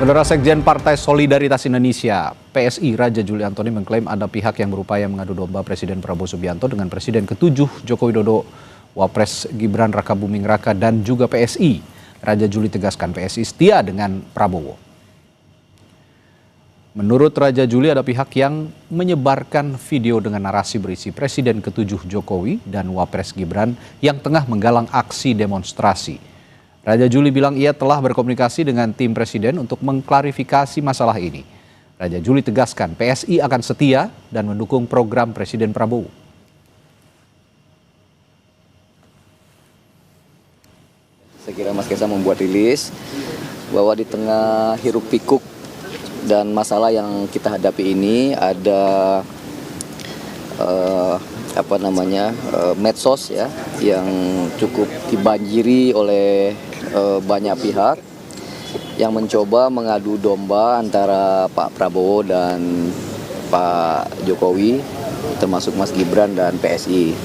Saudara Sekjen Partai Solidaritas Indonesia, PSI, Raja Juli Antoni mengklaim ada pihak yang berupaya mengadu domba Presiden Prabowo Subianto dengan Presiden ke-7 Joko Widodo, Wapres Gibran Rakabuming Raka dan juga PSI. Raja Juli tegaskan PSI setia dengan Prabowo. Menurut Raja Juli ada pihak yang menyebarkan video dengan narasi berisi Presiden ke-7 Jokowi dan Wapres Gibran yang tengah menggalang aksi demonstrasi. Raja Juli bilang ia telah berkomunikasi dengan tim Presiden untuk mengklarifikasi masalah ini. Raja Juli tegaskan PSI akan setia dan mendukung program Presiden Prabowo. Saya kira Mas Kaisang membuat rilis bahwa di tengah hiruk pikuk dan masalah yang kita hadapi ini ada medsos ya yang cukup dibanjiri oleh banyak pihak yang mencoba mengadu domba antara Pak Prabowo dan Pak Jokowi, termasuk Mas Gibran dan PSI.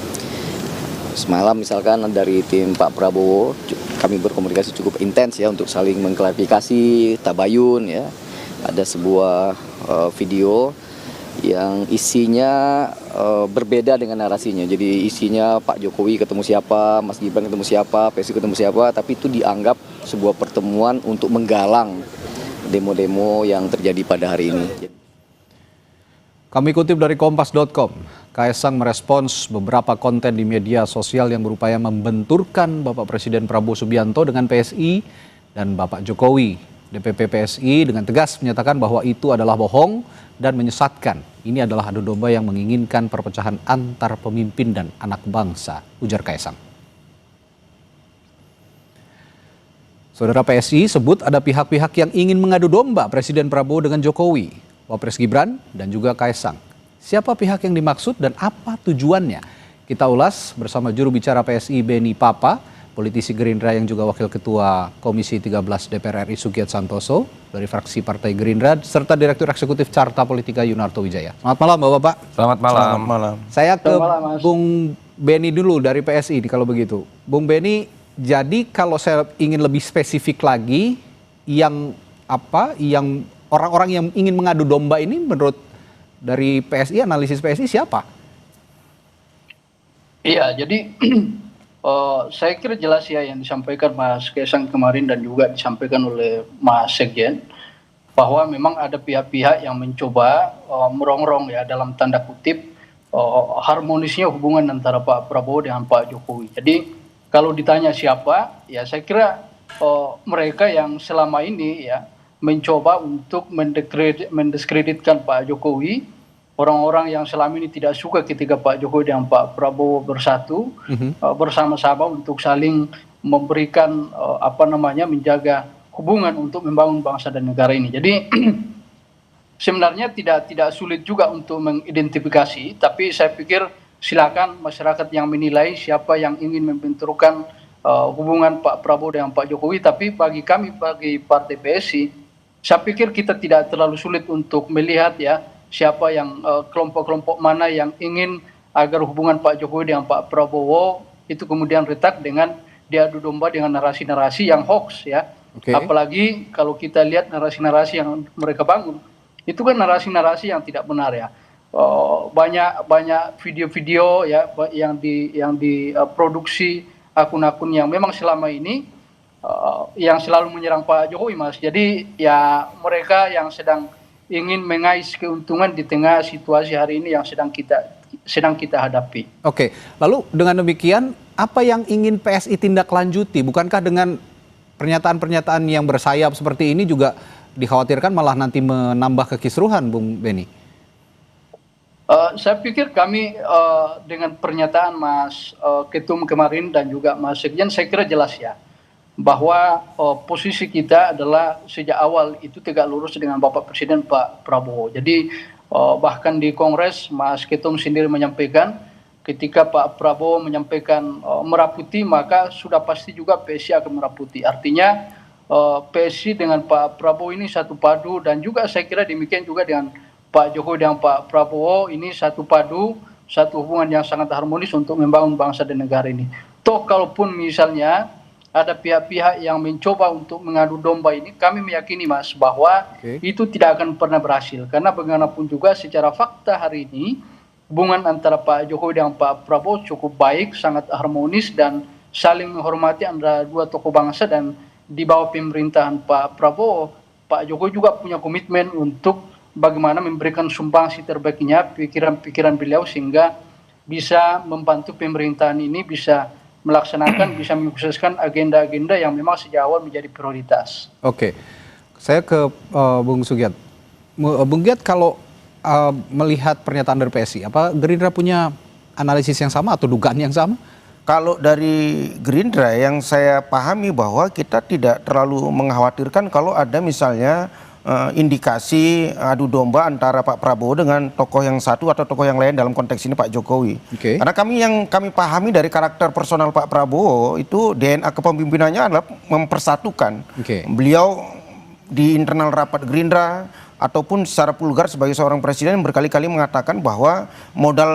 Semalam misalkan dari tim Pak Prabowo kami berkomunikasi cukup intens ya untuk saling mengklarifikasi tabayun ya. Ada sebuah video yang isinya berbeda dengan narasinya. Jadi isinya Pak Jokowi ketemu siapa, Mas Gibran ketemu siapa, PSI ketemu siapa, tapi itu dianggap sebuah pertemuan untuk menggalang demo-demo yang terjadi pada hari ini. Kami kutip dari Kompas.com, Kaisang merespons beberapa konten di media sosial yang berupaya membenturkan Bapak Presiden Prabowo Subianto dengan PSI dan Bapak Jokowi. DPP PSI dengan tegas menyatakan bahwa itu adalah bohong dan menyesatkan. Ini adalah adu domba yang menginginkan perpecahan antar pemimpin dan anak bangsa, ujar Kaisang. Saudara PSI sebut ada pihak-pihak yang ingin mengadu domba Presiden Prabowo dengan Jokowi, Wapres Gibran dan juga Kaisang. Siapa pihak yang dimaksud dan apa tujuannya? Kita ulas bersama juru bicara PSI Beni Papa, politisi Gerindra yang juga Wakil Ketua Komisi 13 DPR RI Sugiat Santoso dari fraksi Partai Gerindra serta Direktur Eksekutif Carta Politika Yunarto Wijaya. Selamat malam Bapak-Bapak. Selamat malam. Selamat malam. Saya ke Bung Beni dulu dari PSI kalau begitu. Bung Beni, jadi kalau saya ingin lebih spesifik lagi, yang orang-orang yang ingin mengadu domba ini menurut dari PSI, analisis PSI siapa? Iya, jadi saya kira jelas ya yang disampaikan Mas Kaisang kemarin dan juga disampaikan oleh Mas Sekjen bahwa memang ada pihak-pihak yang mencoba merongrong ya dalam tanda kutip harmonisnya hubungan antara Pak Prabowo dengan Pak Jokowi. Jadi kalau ditanya siapa, ya saya kira mereka yang selama ini ya mencoba untuk mendiskreditkan Pak Jokowi. Orang-orang yang selama ini tidak suka ketika Pak Jokowi dan Pak Prabowo bersatu bersama-sama untuk saling memberikan menjaga hubungan untuk membangun bangsa dan negara ini. Jadi sebenarnya tidak sulit juga untuk mengidentifikasi, tapi saya pikir silakan masyarakat yang menilai siapa yang ingin membenturkan hubungan Pak Prabowo dengan Pak Jokowi. Tapi bagi kami, bagi Partai PSI, saya pikir kita tidak terlalu sulit untuk melihat ya siapa yang kelompok-kelompok mana yang ingin agar hubungan Pak Jokowi dengan Pak Prabowo itu kemudian retak dengan diadu domba dengan narasi-narasi yang hoax ya. Okay. Apalagi kalau kita lihat narasi-narasi yang mereka bangun itu kan narasi-narasi yang tidak benar ya. Banyak video-video ya yang diproduksi akun-akun yang memang selama ini yang selalu menyerang Pak Jokowi, Mas. Jadi ya mereka yang sedang ingin mengais keuntungan di tengah situasi hari ini yang sedang kita hadapi. Oke, lalu dengan demikian apa yang ingin PSI tindak lanjuti? Bukankah dengan pernyataan-pernyataan yang bersayap seperti ini juga dikhawatirkan malah nanti menambah kekisruhan, Bung Beni? Saya pikir kami dengan pernyataan Mas Ketum kemarin dan juga Mas Sekjen, saya kira jelas ya bahwa posisi kita adalah sejak awal itu tegak lurus dengan Bapak Presiden Pak Prabowo. Jadi bahkan di Kongres Mas Ketum sendiri menyampaikan ketika Pak Prabowo menyampaikan meraputi, maka sudah pasti juga PSI akan meraputi. Artinya PSI dengan Pak Prabowo ini satu padu, dan juga saya kira demikian juga dengan Pak Jokowi dan Pak Prabowo ini satu padu, satu hubungan yang sangat harmonis untuk membangun bangsa dan negara ini. Toh kalaupun misalnya ada pihak-pihak yang mencoba untuk mengadu domba ini, kami meyakini Mas bahwa itu tidak akan pernah berhasil. Karena bagaimanapun juga secara fakta hari ini, hubungan antara Pak Jokowi dan Pak Prabowo cukup baik, sangat harmonis dan saling menghormati antara dua tokoh bangsa. Dan di bawah pemerintahan Pak Prabowo, Pak Jokowi juga punya komitmen untuk bagaimana memberikan sumbangsi terbaiknya pikiran-pikiran beliau sehingga bisa membantu pemerintahan ini bisa melaksanakan, bisa mensukseskan agenda-agenda yang memang sejak awal menjadi prioritas. Oke, saya ke Bung Sugiat. Bung Giat, kalau melihat pernyataan dari PSI, apa Gerindra punya analisis yang sama atau dugaan yang sama? Kalau dari Gerindra yang saya pahami bahwa kita tidak terlalu mengkhawatirkan kalau ada misalnya indikasi adu domba antara Pak Prabowo dengan tokoh yang satu atau tokoh yang lain, dalam konteks ini Pak Jokowi. Karena kami pahami dari karakter personal Pak Prabowo itu DNA kepemimpinannya adalah mempersatukan. Beliau di internal rapat Gerindra ataupun secara vulgar sebagai seorang presiden berkali-kali mengatakan bahwa modal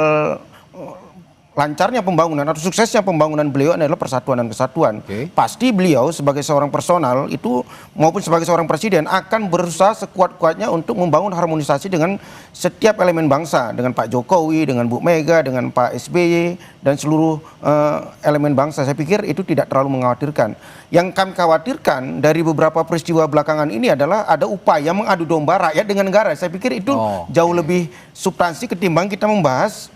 lancarnya pembangunan atau suksesnya pembangunan beliau adalah persatuan dan kesatuan. Pasti beliau sebagai seorang personal itu maupun sebagai seorang presiden akan berusaha sekuat-kuatnya untuk membangun harmonisasi dengan setiap elemen bangsa, dengan Pak Jokowi, dengan Bu Mega, dengan Pak SBY dan seluruh elemen bangsa. Saya pikir itu tidak terlalu mengkhawatirkan. Yang kami khawatirkan dari beberapa peristiwa belakangan ini adalah ada upaya mengadu domba rakyat dengan negara. Saya pikir itu jauh lebih substansi ketimbang kita membahas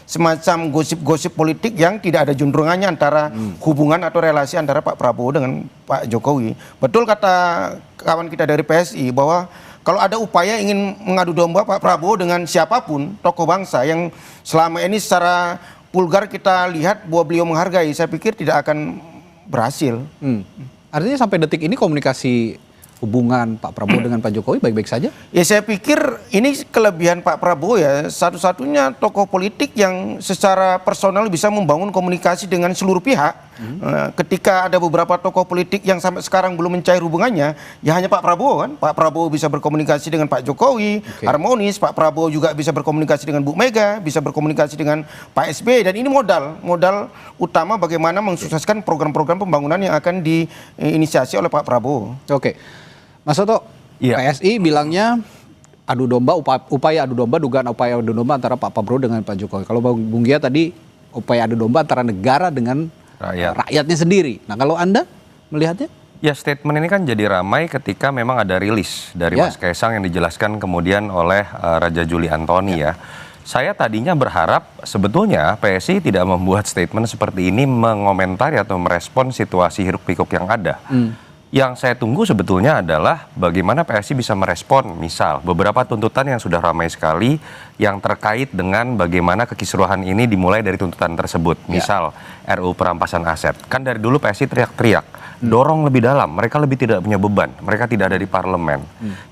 semacam gosip-gosip politik yang tidak ada juntrungannya antara hubungan atau relasi antara Pak Prabowo dengan Pak Jokowi. Betul kata kawan kita dari PSI bahwa kalau ada upaya ingin mengadu domba Pak Prabowo dengan siapapun tokoh bangsa yang selama ini secara vulgar kita lihat bahwa beliau menghargai, saya pikir tidak akan berhasil. Artinya sampai detik ini komunikasi hubungan Pak Prabowo dengan Pak Jokowi baik-baik saja? Ya, saya pikir ini kelebihan Pak Prabowo ya, satu-satunya tokoh politik yang secara personal bisa membangun komunikasi dengan seluruh pihak. Ketika ada beberapa tokoh politik yang sampai sekarang belum mencair hubungannya, ya hanya Pak Prabowo kan. Pak Prabowo bisa berkomunikasi dengan Pak Jokowi, harmonis. Pak Prabowo juga bisa berkomunikasi dengan Bu Mega, bisa berkomunikasi dengan Pak SBY, dan ini modal utama bagaimana mensukseskan program-program pembangunan yang akan diinisiasi oleh Pak Prabowo. Mas Soto, PSI bilangnya adu domba, upaya adu domba, dugaan upaya adu domba antara Pak Prabowo dengan Pak Jokowi. Kalau Bung Giat tadi upaya adu domba antara negara dengan rakyatnya sendiri. Nah, kalau Anda melihatnya? Ya, statement ini kan jadi ramai ketika memang ada rilis dari Mas Kaisang yang dijelaskan kemudian oleh Raja Juli Antoni ya. Saya tadinya berharap sebetulnya PSI tidak membuat statement seperti ini mengomentari atau merespon situasi hiruk-pikuk yang ada. Yang saya tunggu sebetulnya adalah bagaimana PSI bisa merespon misal beberapa tuntutan yang sudah ramai sekali yang terkait dengan bagaimana kekisruhan ini dimulai dari tuntutan tersebut. Misal RUU perampasan aset. Kan dari dulu PSI teriak-teriak, dorong lebih dalam, mereka lebih tidak punya beban, mereka tidak ada di parlemen.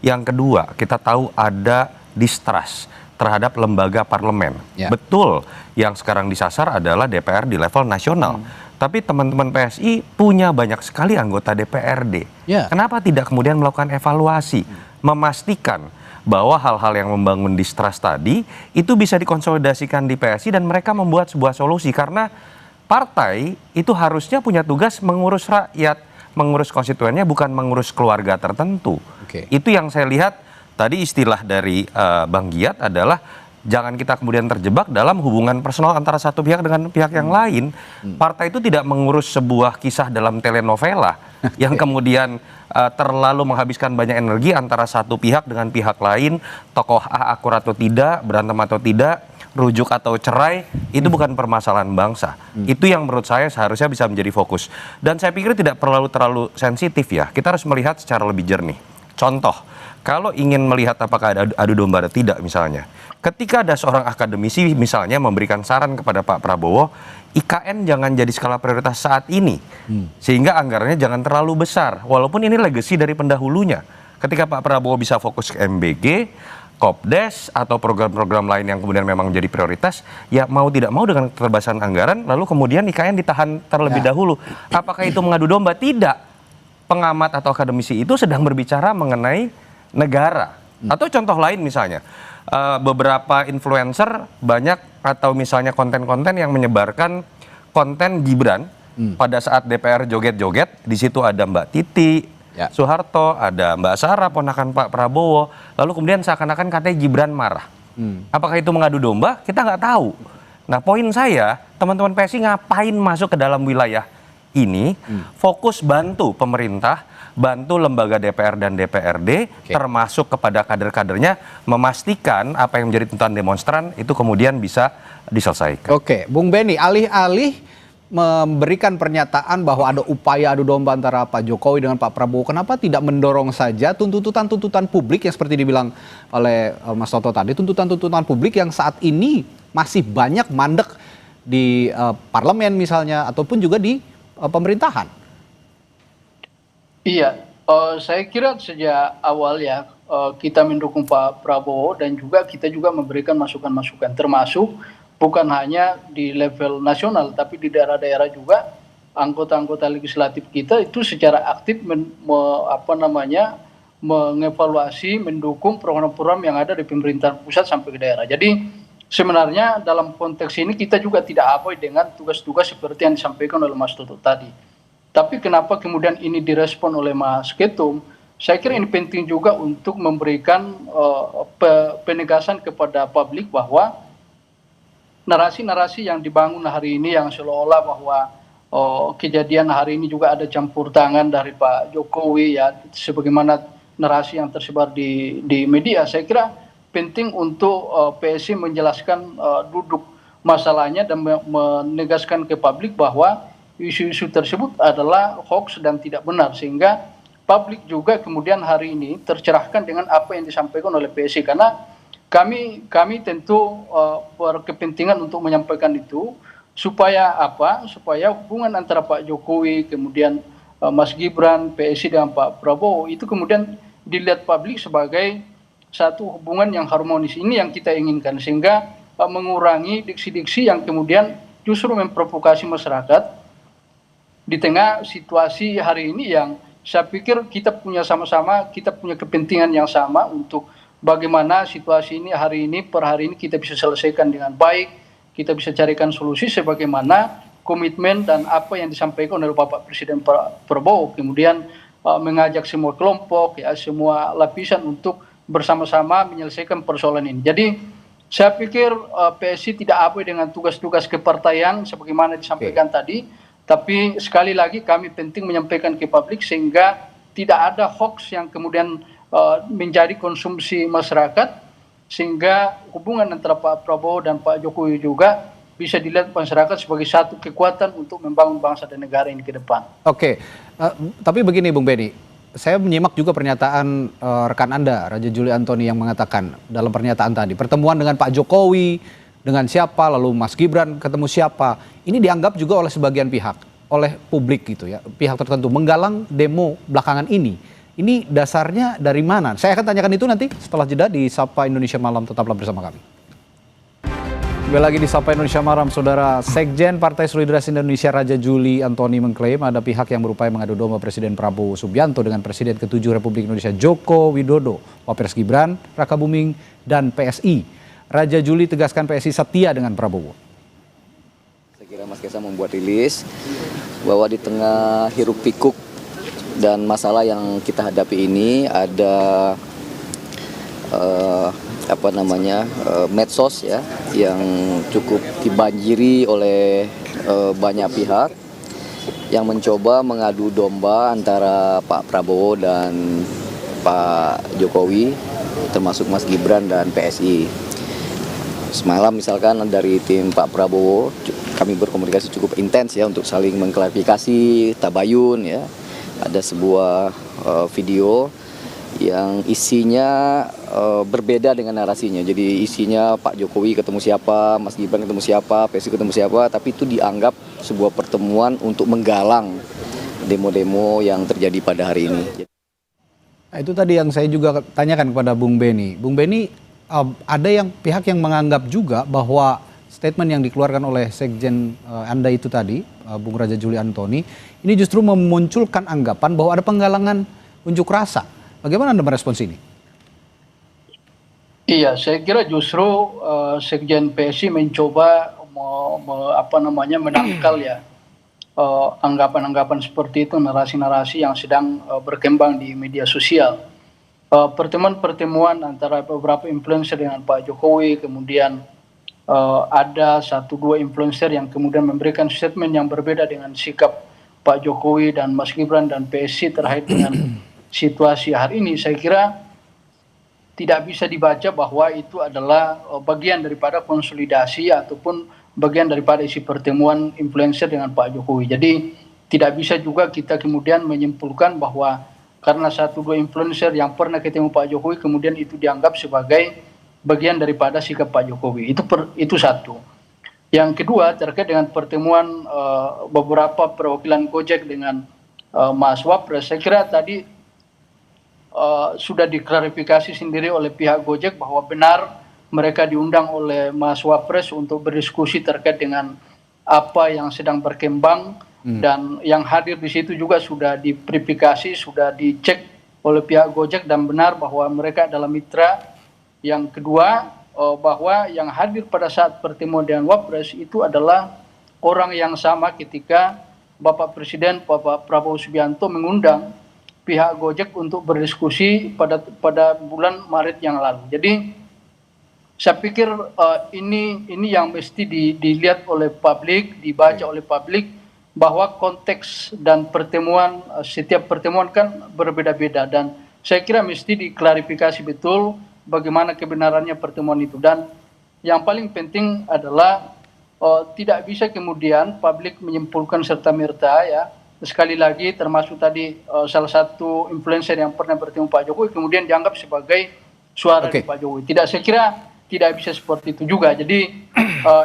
Yang kedua, kita tahu ada distrust terhadap lembaga parlemen. Betul, yang sekarang disasar adalah DPR di level nasional. Tapi teman-teman PSI punya banyak sekali anggota DPRD. Kenapa tidak kemudian melakukan evaluasi, memastikan bahwa hal-hal yang membangun distrust tadi itu bisa dikonsolidasikan di PSI dan mereka membuat sebuah solusi, karena partai itu harusnya punya tugas mengurus rakyat, mengurus konstituennya, bukan mengurus keluarga tertentu. Itu yang saya lihat tadi istilah dari Bang Giat adalah jangan kita kemudian terjebak dalam hubungan personal antara satu pihak dengan pihak yang lain. Partai itu tidak mengurus sebuah kisah dalam telenovela yang kemudian terlalu menghabiskan banyak energi antara satu pihak dengan pihak lain. Tokoh A akur atau tidak, berantem atau tidak, rujuk atau cerai, itu bukan permasalahan bangsa. Itu yang menurut saya seharusnya bisa menjadi fokus. Dan saya pikir tidak perlu terlalu sensitif ya. Kita harus melihat secara lebih jernih. Contoh, kalau ingin melihat apakah ada adu domba atau tidak misalnya, ketika ada seorang akademisi misalnya memberikan saran kepada Pak Prabowo, IKN jangan jadi skala prioritas saat ini, sehingga anggarannya jangan terlalu besar, walaupun ini legacy dari pendahulunya. Ketika Pak Prabowo bisa fokus ke MBG, Kopdes, atau program-program lain yang kemudian memang jadi prioritas, ya mau tidak mau dengan keterbatasan anggaran, lalu kemudian IKN ditahan terlebih dahulu. Apakah itu mengadu domba? Tidak. Pengamat atau akademisi itu sedang berbicara mengenai negara. Atau contoh lain misalnya, beberapa influencer banyak atau misalnya konten-konten yang menyebarkan konten Gibran pada saat DPR joget-joget, di situ ada Mbak Titi Soeharto, ada Mbak Sarah, ponakan Pak Prabowo, lalu kemudian seakan-akan katanya Gibran marah. Apakah itu mengadu domba? Kita nggak tahu. Nah, poin saya, teman-teman PSI ngapain masuk ke dalam wilayah ini? Fokus bantu pemerintah, bantu lembaga DPR dan DPRD, termasuk kepada kader-kadernya, memastikan apa yang menjadi tuntutan demonstran itu kemudian bisa diselesaikan. Oke, Bung Benny, alih-alih memberikan pernyataan bahwa ada upaya adu domba antara Pak Jokowi dengan Pak Prabowo, kenapa tidak mendorong saja tuntutan-tuntutan publik yang seperti dibilang oleh Mas Toto tadi, tuntutan-tuntutan publik yang saat ini masih banyak mandek di parlemen misalnya, ataupun juga di pemerintahan? Iya, saya kira sejak awal ya kita mendukung Pak Prabowo dan juga kita juga memberikan masukan-masukan, termasuk bukan hanya di level nasional, tapi di daerah-daerah juga anggota-anggota legislatif kita itu secara aktif mengevaluasi, mendukung program-program yang ada di pemerintahan pusat sampai ke daerah. Jadi sebenarnya dalam konteks ini kita juga tidak abai dengan tugas-tugas seperti yang disampaikan oleh Mas Toto tadi. Tapi kenapa kemudian ini direspon oleh Mas Ketum? Saya kira ini penting juga untuk memberikan penegasan kepada publik bahwa narasi-narasi yang dibangun hari ini yang seolah-olah bahwa kejadian hari ini juga ada campur tangan dari Pak Jokowi ya, sebagaimana narasi yang tersebar di media, saya kira penting untuk PSI menjelaskan duduk masalahnya dan menegaskan ke publik bahwa isu-isu tersebut adalah hoax dan tidak benar, sehingga publik juga kemudian hari ini tercerahkan dengan apa yang disampaikan oleh PSI, karena kami tentu berkepentingan untuk menyampaikan itu supaya supaya hubungan antara Pak Jokowi kemudian Mas Gibran, PSI dengan Pak Prabowo itu kemudian dilihat publik sebagai satu hubungan yang harmonis. Ini yang kita inginkan, sehingga mengurangi diksi-diksi yang kemudian justru memprovokasi masyarakat di tengah situasi hari ini yang saya pikir kita punya kepentingan yang sama untuk bagaimana situasi ini hari ini per hari ini kita bisa selesaikan dengan baik, kita bisa carikan solusi sebagaimana komitmen dan apa yang disampaikan oleh Bapak Presiden Prabowo, kemudian mengajak semua kelompok ya, semua lapisan untuk bersama-sama menyelesaikan persoalan ini. Jadi saya pikir PSI tidak abai dengan tugas-tugas kepartaian sebagaimana disampaikan tadi, tapi sekali lagi kami penting menyampaikan ke publik sehingga tidak ada hoax yang kemudian menjadi konsumsi masyarakat, sehingga hubungan antara Pak Prabowo dan Pak Jokowi juga bisa dilihat masyarakat sebagai satu kekuatan untuk membangun bangsa dan negara ini ke depan. Oke, tapi begini Bung Benny, saya menyimak juga pernyataan rekan Anda, Raja Juli Antoni, yang mengatakan dalam pernyataan tadi, pertemuan dengan Pak Jokowi, dengan siapa, lalu Mas Gibran ketemu siapa, ini dianggap juga oleh sebagian pihak, oleh publik gitu ya, pihak tertentu menggalang demo belakangan ini. Ini dasarnya dari mana? Saya akan tanyakan itu nanti setelah jeda di Sapa Indonesia Malam. Tetaplah bersama kami. Kembali lagi di Sapa Indonesia Malam, Saudara. Sekjen Partai Solidaritas Indonesia Raja Juli Antoni mengklaim ada pihak yang berupaya mengadu domba Presiden Prabowo Subianto dengan Presiden ke-7 Republik Indonesia Joko Widodo, Wapres Gibran, Raka Buming, dan PSI. Raja Juli tegaskan PSI setia dengan Prabowo. Saya kira Mas Kaisang membuat rilis bahwa di tengah hiruk pikuk dan masalah yang kita hadapi ini ada medsos ya yang cukup dibanjiri oleh banyak pihak yang mencoba mengadu domba antara Pak Prabowo dan Pak Jokowi, termasuk Mas Gibran dan PSI. Semalam misalkan dari tim Pak Prabowo kami berkomunikasi cukup intens ya untuk saling mengklarifikasi tabayun ya. Ada sebuah video yang isinya berbeda dengan narasinya. Jadi isinya Pak Jokowi ketemu siapa, Mas Gibran ketemu siapa, PSI ketemu siapa, tapi itu dianggap sebuah pertemuan untuk menggalang demo-demo yang terjadi pada hari ini. Nah, itu tadi yang saya juga tanyakan kepada Bung Benny. Bung Benny, ada yang pihak yang menganggap juga bahwa statement yang dikeluarkan oleh Sekjen Anda itu tadi, Bung Raja Juli Antoni, ini justru memunculkan anggapan bahwa ada penggalangan unjuk rasa. Bagaimana Anda merespons ini? Iya, saya kira justru Sekjen PSI mencoba menangkal ya anggapan-anggapan seperti itu, narasi-narasi yang sedang berkembang di media sosial. Pertemuan-pertemuan antara beberapa influencer dengan Pak Jokowi, kemudian ada 1-2 influencer yang kemudian memberikan statement yang berbeda dengan sikap Pak Jokowi dan Mas Gibran dan PSI terkait dengan situasi hari ini. Saya kira tidak bisa dibaca bahwa itu adalah bagian daripada konsolidasi ataupun bagian daripada isi pertemuan influencer dengan Pak Jokowi. Jadi tidak bisa juga kita kemudian menyimpulkan bahwa karena 1-2 influencer yang pernah ketemu Pak Jokowi kemudian itu dianggap sebagai bagian daripada sikap Pak Jokowi. Itu satu. Yang kedua terkait dengan pertemuan beberapa perwakilan Gojek dengan Mas Wapres, saya kira tadi sudah diklarifikasi sendiri oleh pihak Gojek bahwa benar mereka diundang oleh Mas Wapres untuk berdiskusi terkait dengan apa yang sedang berkembang dan yang hadir di situ juga sudah diverifikasi, sudah dicek oleh pihak Gojek dan benar bahwa mereka adalah mitra. Yang kedua bahwa yang hadir pada saat pertemuan dengan Wapres itu adalah orang yang sama ketika Bapak Presiden Bapak Prabowo Subianto mengundang pihak Gojek untuk berdiskusi pada bulan Maret yang lalu. Jadi saya pikir ini yang mesti dilihat oleh publik, dibaca oleh publik, bahwa konteks dan pertemuan, setiap pertemuan kan berbeda-beda dan saya kira mesti diklarifikasi betul bagaimana kebenarannya pertemuan itu. Dan yang paling penting adalah tidak bisa kemudian publik menyimpulkan serta-merta ya. Sekali lagi termasuk tadi salah satu influencer yang pernah bertemu Pak Jokowi kemudian dianggap sebagai suara dari Pak Jokowi. Saya kira tidak bisa seperti itu juga. Jadi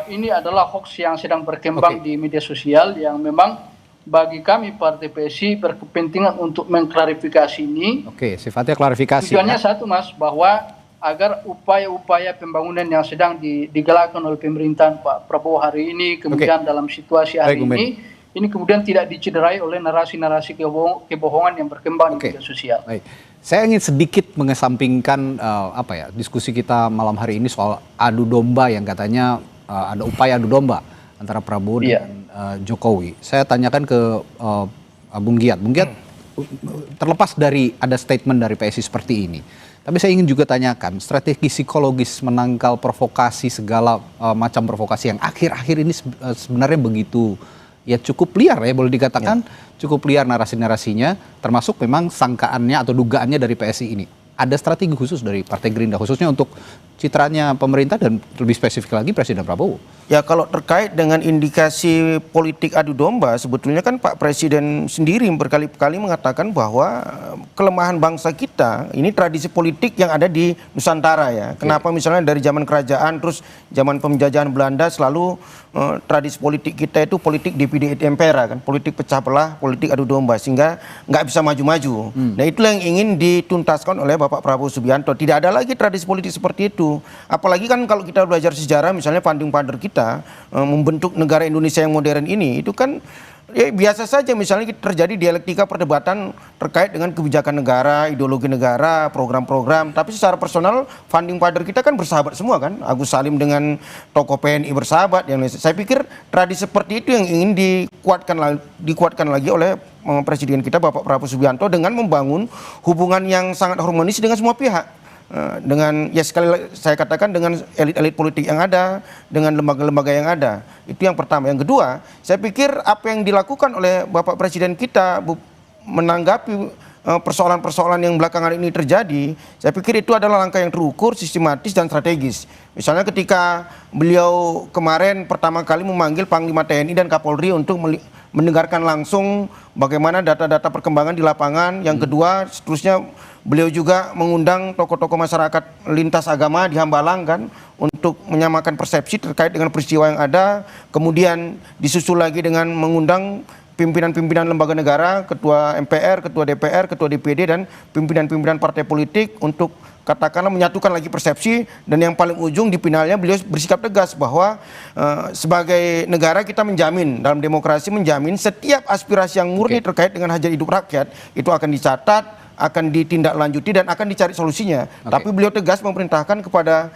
ini adalah hoax yang sedang berkembang di media sosial yang memang bagi kami Partai PSI berkepentingan untuk mengklarifikasi ini. Oke, sifatnya klarifikasi. Tujuannya satu Mas, bahwa agar upaya-upaya pembangunan yang sedang digalakkan oleh pemerintahan Pak Prabowo hari ini, kemudian dalam situasi hari ini kemudian tidak dicederai oleh narasi-narasi kebohongan yang berkembang di media sosial. Baik. Saya ingin sedikit mengesampingkan diskusi kita malam hari ini soal adu domba yang katanya ada upaya adu domba antara Prabowo dan Jokowi. Saya tanyakan ke Bung Giat. Bung Giat, terlepas dari ada statement dari PSI seperti ini, tapi saya ingin juga tanyakan strategi psikologis menangkal provokasi segala macam provokasi yang akhir-akhir ini sebenarnya begitu cukup liar ya, boleh dikatakan cukup liar narasi-narasinya, termasuk memang sangkaannya atau dugaannya dari PSI ini. Ada strategi khusus dari Partai Gerindra khususnya untuk citranya pemerintah dan lebih spesifik lagi Presiden Prabowo? Ya, kalau terkait dengan indikasi politik adu domba, sebetulnya kan Pak Presiden sendiri berkali-kali mengatakan bahwa kelemahan bangsa kita ini tradisi politik yang ada di Nusantara ya. Kenapa misalnya dari zaman kerajaan terus zaman penjajahan Belanda selalu tradisi politik kita itu politik divide et impera kan, politik pecah belah, politik adu domba sehingga nggak bisa maju-maju. Nah, itulah yang ingin dituntaskan oleh Bapak Prabowo Subianto. Tidak ada lagi tradisi politik seperti itu. Apalagi kan kalau kita belajar sejarah misalnya founding father kita membentuk negara Indonesia yang modern ini itu kan biasa saja misalnya terjadi dialektika perdebatan terkait dengan kebijakan negara, ideologi negara, program-program, tapi secara personal founding father kita kan bersahabat semua kan. Agus Salim dengan tokoh PNI bersahabat yang saya pikir tradisi seperti itu yang ingin dikuatkan lagi oleh Presiden kita Bapak Prabowo Subianto dengan membangun hubungan yang sangat harmonis dengan semua pihak. Dengan sekali saya katakan dengan elit-elit politik yang ada, dengan lembaga-lembaga yang ada. Itu yang pertama. Yang kedua, saya pikir apa yang dilakukan oleh Bapak Presiden kita menanggapi persoalan-persoalan yang belakangan ini terjadi, saya pikir itu adalah langkah yang terukur, sistematis dan strategis. Misalnya ketika beliau kemarin pertama kali memanggil Panglima TNI dan Kapolri untuk mendengarkan langsung bagaimana data-data perkembangan di lapangan. Yang kedua, seterusnya beliau juga mengundang tokoh-tokoh masyarakat lintas agama di Hambalang kan untuk menyamakan persepsi terkait dengan peristiwa yang ada. Kemudian disusul lagi dengan mengundang pimpinan-pimpinan lembaga negara, ketua MPR, ketua DPR, ketua DPD dan pimpinan-pimpinan partai politik untuk katakanlah menyatukan lagi persepsi. Dan yang paling ujung di finalnya beliau bersikap tegas bahwa sebagai negara kita menjamin dalam demokrasi, menjamin setiap aspirasi yang murni terkait dengan hajat hidup rakyat itu akan dicatat, akan ditindaklanjuti dan akan dicari solusinya. Tapi beliau tegas memerintahkan kepada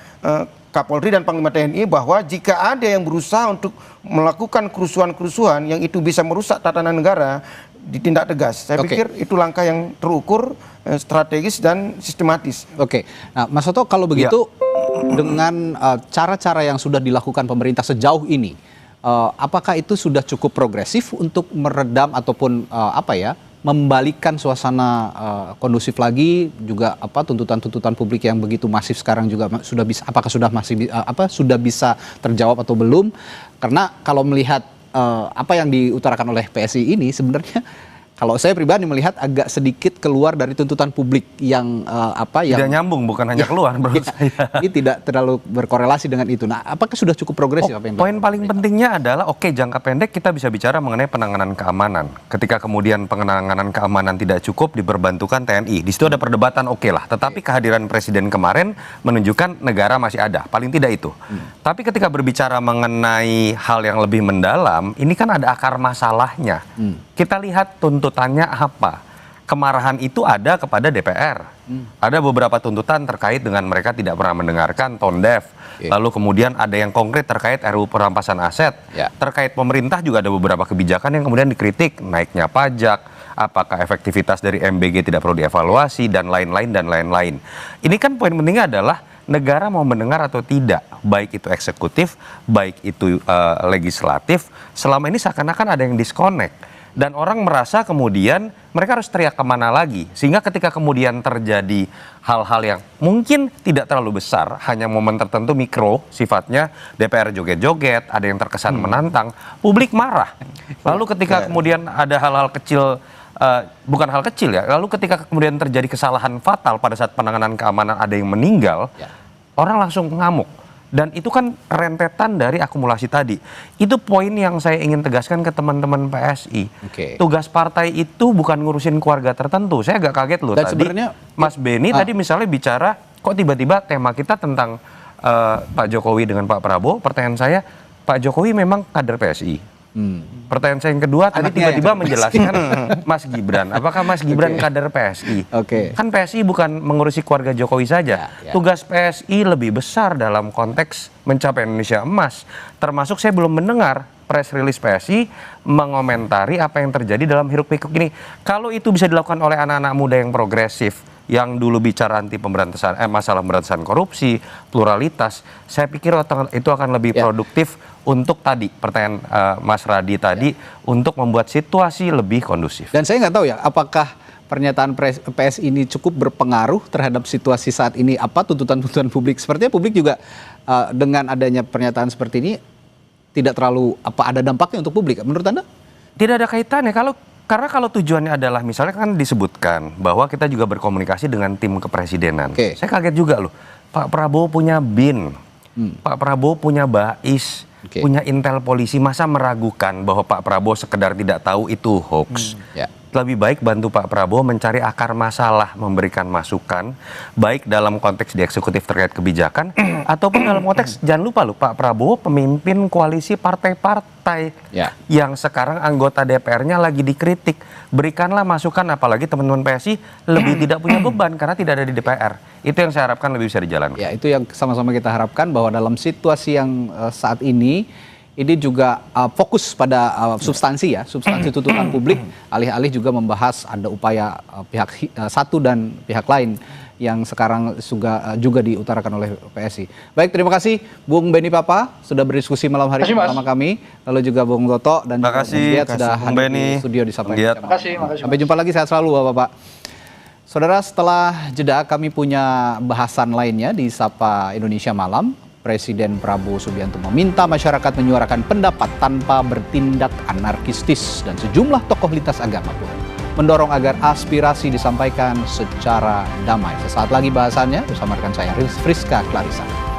Kapolri dan Panglima TNI bahwa jika ada yang berusaha untuk melakukan kerusuhan-kerusuhan yang itu bisa merusak tatanan negara, ditindak tegas. Saya pikir itu langkah yang terukur, strategis dan sistematis. Oke, nah Mas Toto kalau begitu dengan cara-cara yang sudah dilakukan pemerintah sejauh ini, apakah itu sudah cukup progresif untuk meredam ataupun membalikan suasana kondusif lagi, juga tuntutan-tuntutan publik yang begitu masif sekarang juga sudah bisa, apakah sudah sudah bisa terjawab atau belum? Karena kalau melihat apa yang diutarakan oleh PSI ini sebenarnya kalau saya pribadi melihat agak sedikit keluar dari tuntutan publik yang tidak nyambung, bukan hanya keluar menurut saya. Ini tidak terlalu berkorelasi dengan itu. Nah, apakah sudah cukup progresif apa yang poin paling pentingnya adalah jangka pendek kita bisa bicara mengenai penanganan keamanan. Ketika kemudian penanganan keamanan tidak cukup diperbantukan TNI. Di situ ada perdebatan lah. Tetapi kehadiran Presiden kemarin menunjukkan negara masih ada. Paling tidak itu. Tapi ketika berbicara mengenai hal yang lebih mendalam, ini kan ada akar masalahnya. Kita lihat tuntutannya apa. Kemarahan itu ada kepada DPR. Ada beberapa tuntutan terkait dengan mereka tidak pernah mendengarkan tone deaf. Lalu kemudian ada yang konkret terkait RUU perampasan aset. Terkait pemerintah juga ada beberapa kebijakan yang kemudian dikritik. Naiknya pajak, apakah efektivitas dari MBG tidak perlu dievaluasi, dan lain-lain dan lain-lain. Ini kan poin pentingnya adalah negara mau mendengar atau tidak, baik itu eksekutif, baik itu legislatif. Selama ini seakan-akan ada yang disconnect. Dan orang merasa kemudian mereka harus teriak kemana lagi. Sehingga ketika kemudian terjadi hal-hal yang mungkin tidak terlalu besar, hanya momen tertentu mikro sifatnya, DPR joget-joget, ada yang terkesan menantang, publik marah. Lalu ketika kemudian ada hal-hal kecil, bukan hal kecil ya, lalu ketika kemudian terjadi kesalahan fatal pada saat penanganan keamanan ada yang meninggal, orang langsung ngamuk. Dan itu kan rentetan dari akumulasi tadi. Itu poin yang saya ingin tegaskan ke teman-teman PSI. Tugas partai itu bukan ngurusin keluarga tertentu. Saya agak kaget loh tadi. Mas Beni tadi misalnya bicara, kok tiba-tiba tema kita tentang Pak Jokowi dengan Pak Prabowo. Pertanyaan saya, Pak Jokowi memang kader PSI. Pertanyaan saya yang kedua, tadi tiba-tiba menjelaskan Mas Gibran. Apakah Mas Gibran kader PSI? Kan PSI bukan mengurusi keluarga Jokowi saja. Tugas PSI lebih besar dalam konteks mencapai Indonesia emas. Termasuk saya belum mendengar press release PSI mengomentari apa yang terjadi dalam hiruk-pikuk ini. Kalau itu bisa dilakukan oleh anak-anak muda yang progresif, yang dulu bicara anti pemberantasan masalah pemberantasan korupsi, pluralitas, saya pikir itu akan lebih produktif untuk tadi pertanyaan Mas Radi tadi untuk membuat situasi lebih kondusif. Dan saya nggak tahu ya apakah pernyataan PS ini cukup berpengaruh terhadap situasi saat ini, apa tuntutan-tuntutan publik. Sepertinya publik juga dengan adanya pernyataan seperti ini tidak terlalu ada dampaknya untuk publik. Menurut Anda? Tidak ada kaitannya karena kalau tujuannya adalah misalnya kan disebutkan bahwa kita juga berkomunikasi dengan tim kepresidenan. Saya kaget juga loh. Pak Prabowo punya BIN, Pak Prabowo punya BAIS, punya intel polisi, masa meragukan bahwa Pak Prabowo sekedar tidak tahu itu hoax. Lebih baik bantu Pak Prabowo mencari akar masalah, memberikan masukan, baik dalam konteks di eksekutif terkait kebijakan, ataupun dalam konteks, jangan lupa loh, Pak Prabowo pemimpin koalisi partai-partai yang sekarang anggota DPR-nya lagi dikritik. Berikanlah masukan, apalagi teman-teman PSI lebih tidak punya beban karena tidak ada di DPR. Itu yang saya harapkan lebih bisa dijalankan. Ya, itu yang sama-sama kita harapkan, bahwa dalam situasi yang saat ini juga fokus pada substansi tuntutan publik, alih-alih juga membahas ada upaya pihak satu dan pihak lain yang sekarang juga diutarakan oleh PSI. Baik, terima kasih Bung Beni Papa sudah berdiskusi malam hari ini bersama kami, lalu juga Bung Toto dan Bung Giat sudah hadir di studio di Sapa. Sampai jumpa lagi, sehat selalu Bapak-Bapak. Saudara, setelah jeda kami punya bahasan lainnya di Sapa Indonesia Malam. Presiden Prabowo Subianto meminta masyarakat menyuarakan pendapat tanpa bertindak anarkistis, dan sejumlah tokoh lintas agama pun mendorong agar aspirasi disampaikan secara damai. Sesaat lagi bahasannya bersama rekan saya Friska Clarissa.